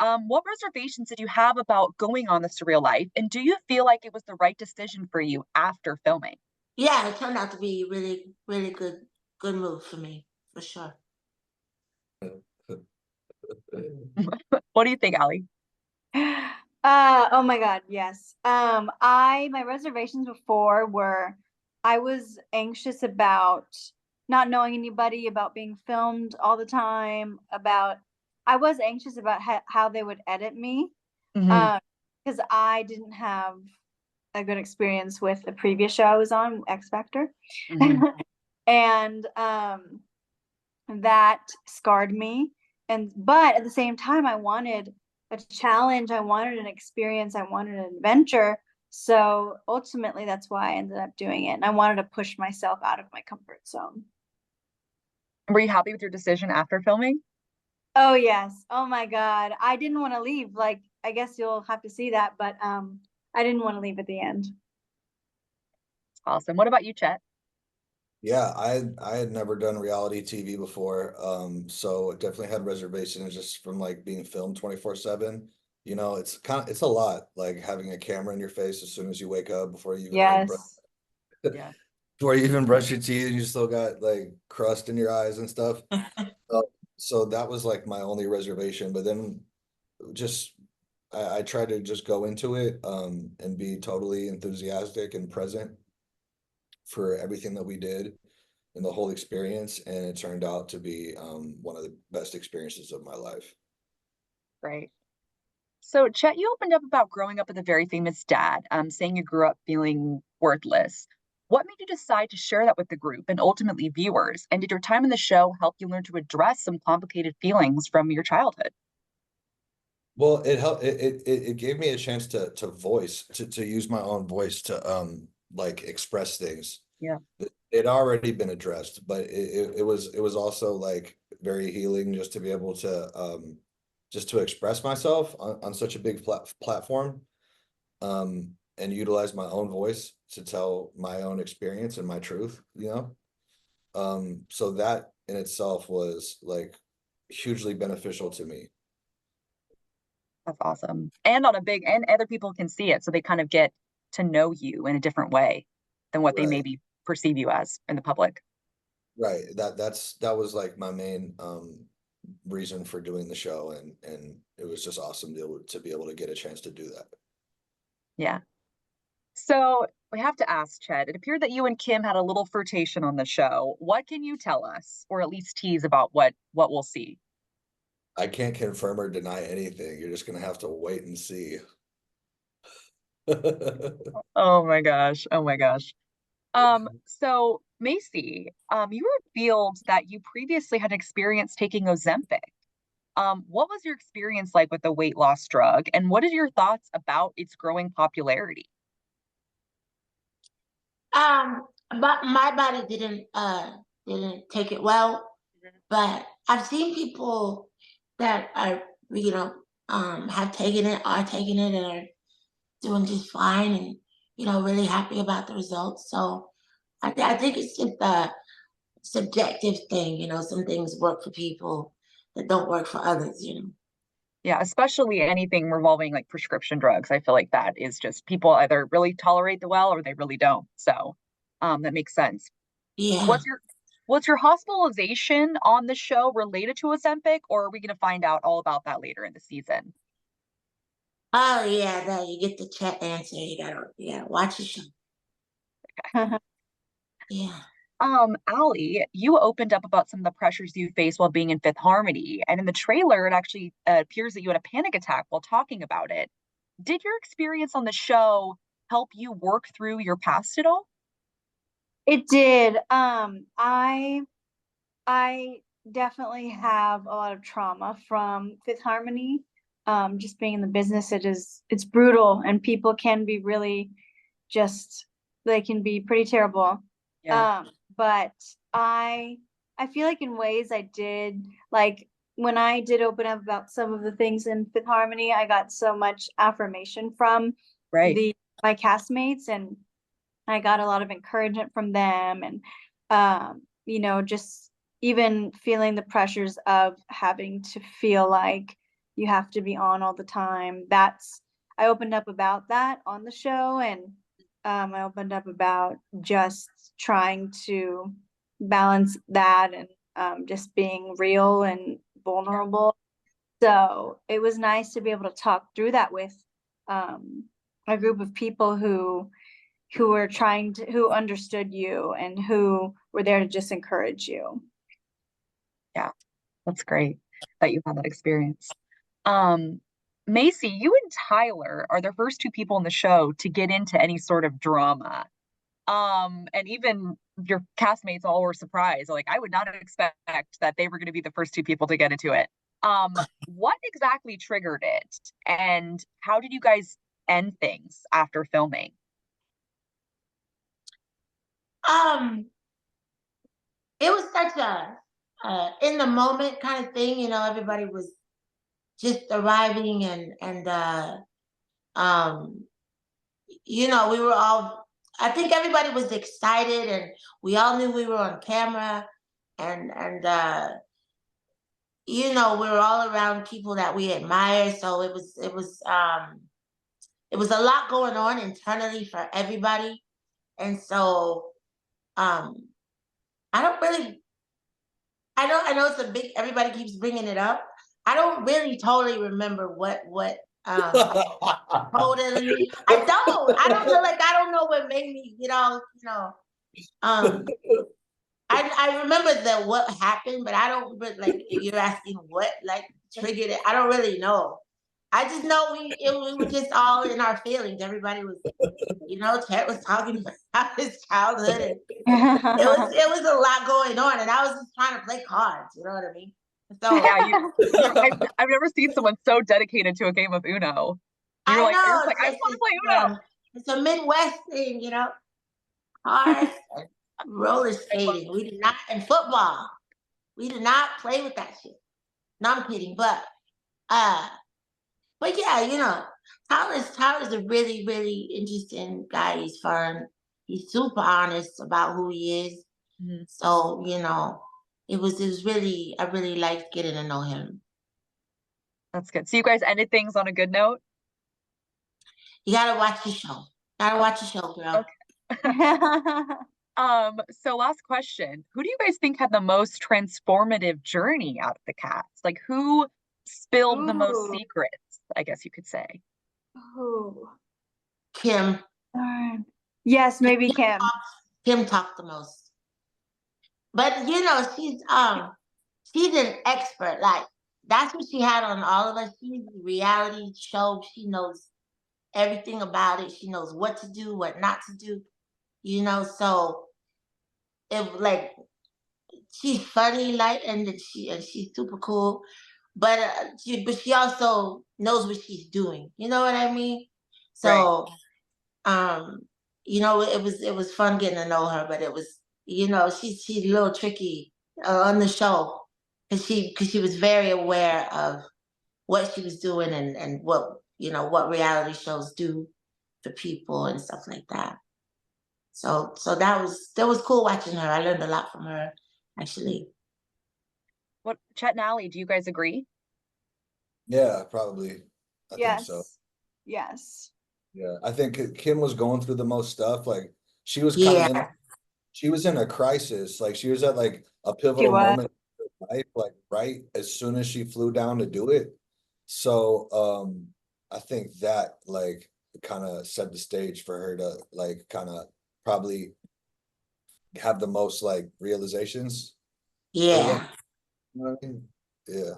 what reservations did you have about going on the Surreal Life? And do you feel like it was the right decision for you after filming? Yeah, it turned out to be really, really good move for me, for sure. What do you think, Allie? Oh my God, yes. My reservations before were I was anxious about not knowing anybody, about being filmed all the time, about I was anxious about how they would edit me. Hmm. Um, because I didn't have a good experience with the previous show I was on, X Factor. Hmm. And that scarred me. And but at the same time, I wanted a challenge, I wanted an experience, I wanted an adventure. So ultimately that's why I ended up doing it. And I wanted to push myself out of my comfort zone. Were you happy with your decision after filming? Oh yes. Oh my God. I didn't want to leave. Like I guess you'll have to see that, but I didn't want to leave at the end. Awesome. What about you, Chet? Yeah, I had never done reality TV before, so definitely had reservations just from like being filmed 24/7. It's a lot like having a camera in your face as soon as you wake up before you even Yes. Yeah. before you even brush your teeth and you still got like crust in your eyes and stuff. Uh, so that was like my only reservation. But then just I tried to just go into it and be totally enthusiastic and present for everything that we did and the whole experience, and it turned out to be one of the best experiences of my life. Right. So, Chet, you opened up about growing up with a very famous dad, saying you grew up feeling worthless. What made you decide to share that with the group and ultimately viewers? And did your time in the show help you learn to address some complicated feelings from your childhood? Well, it helped. It gave me a chance to voice to use my own voice to like express things. Yeah. It already been addressed, but it was also like very healing just to be able to just to express myself on such a big platform, and utilize my own voice to tell my own experience and my truth. So that in itself was like hugely beneficial to me. That's awesome. And on a big, and other people can see it. So they kind of get to know you in a different way than what they Right. maybe perceive you as in the public. Right. That was like my main reason for doing the show, and it was just awesome to be able to get a chance to do that. Yeah. So we have to ask, Chet, it appeared that you and Kim had a little flirtation on the show. What can you tell us, or at least tease about what we'll see? I can't confirm or deny anything. You're just gonna have to wait and see. Oh my gosh. Oh my gosh. So Macy, you revealed that you previously had experience taking Ozempic. What was your experience like with the weight loss drug, and what are your thoughts about its growing popularity? But my body didn't take it well, but I've seen people that are, you know, have taken it, are taking it, and are doing just fine, and really happy about the results. So I think it's just a subjective thing. Some things work for people that don't work for others. Yeah, especially anything revolving like prescription drugs. I feel like that is just people either really tolerate the well or they really don't. So, that makes sense. Yeah. Was your was your hospitalization on the show related to Ozempic, or are we going to find out all about that later in the season? Oh yeah, no, you get the chat answer. You gotta watch the show. Yeah. Allie, you opened up about some of the pressures you face while being in Fifth Harmony, and in the trailer, it actually appears that you had a panic attack while talking about it. Did your experience on the show help you work through your past at all? It did. I definitely have a lot of trauma from Fifth Harmony. Just being in the business, it's brutal, and people can be really just they can be pretty terrible. Yeah. But I I feel like in ways I did like when I did open up about some of the things in Fifth Harmony, I got so much affirmation from Right. the my castmates, and I got a lot of encouragement from them, and just even feeling the pressures of having to feel like you have to be on all the time. I opened up about that on the show, and I opened up about just trying to balance that and just being real and vulnerable. So it was nice to be able to talk through that with a group of people who were who understood you and who were there to just encourage you. Yeah, that's great that you had that experience. Um, Macy, you and Tyler are the first two people in the show to get into any sort of drama. And even your castmates all were surprised. Like, I would not expect that they were going to be the first two people to get into it. What exactly triggered it, and how did you guys end things after filming? Um, it was such a in the moment kind of thing. You know, everybody was just arriving, and um, you know, we were all. I think everybody was excited, and we all knew we were on camera, and you know, we were all around people that we admire. So it was a lot going on internally for everybody, and so um, I don't really I know it's a big, everybody keeps bringing it up. I don't really totally remember totally, I don't know, like, I don't know what made me, um, I remember what happened, but I don't, but like, if you're asking what, like, triggered it, I don't really know. I just know we were just all in our feelings. Everybody was, Chet was talking about his childhood, and it was a lot going on, and I was just trying to play cards. You know what I mean? So Yeah, I've never seen someone so dedicated to a game of Uno. I You're just know like, I just want to play Uno. it's a Midwest thing, cards, and roller skating. We did not, and football. We did not play with that shit. No, I'm kidding, uh, but yeah, Tyler's a really, really interesting guy. He's fun. He's super honest about who he is. Mhm. So, it was really, I really liked getting to know him. That's good. So you guys ended things on a good note? You gotta watch the show. Gotta watch the show, girl. Okay. So last question. Who do you guys think had the most transformative journey out of the cast? Like, who spilled the most Ooh. secrets, I guess you could say? Ooh. Kim. Yes, maybe Kim. Kim talked the most. But she's an expert. Like, that's what she had on all of us. She's a reality show. She knows everything about it. She knows what to do, what not to do. So it like she's funny, like, and she's super cool. But she also knows what she's doing. You know what I mean? Right. So it was fun getting to know her, but it was, she's a little tricky on the show, because she was very aware of what she was doing, and what reality shows do for people and stuff like that. So that was cool watching her. I learned a lot from her, actually. What, Chet and Ally, do you guys agree? Yeah, probably. I think so. Yes. Yes. Yeah, I think Kim was going through the most stuff. Like, she was kind of Yeah. she was in a crisis. Like, she was at like a She pivotal was. moment in her life, like right as soon as she flew down to do it. So I think that like kind of set the stage for her to like kind of probably have the most like realizations. Yeah. You know what I mean? Yeah.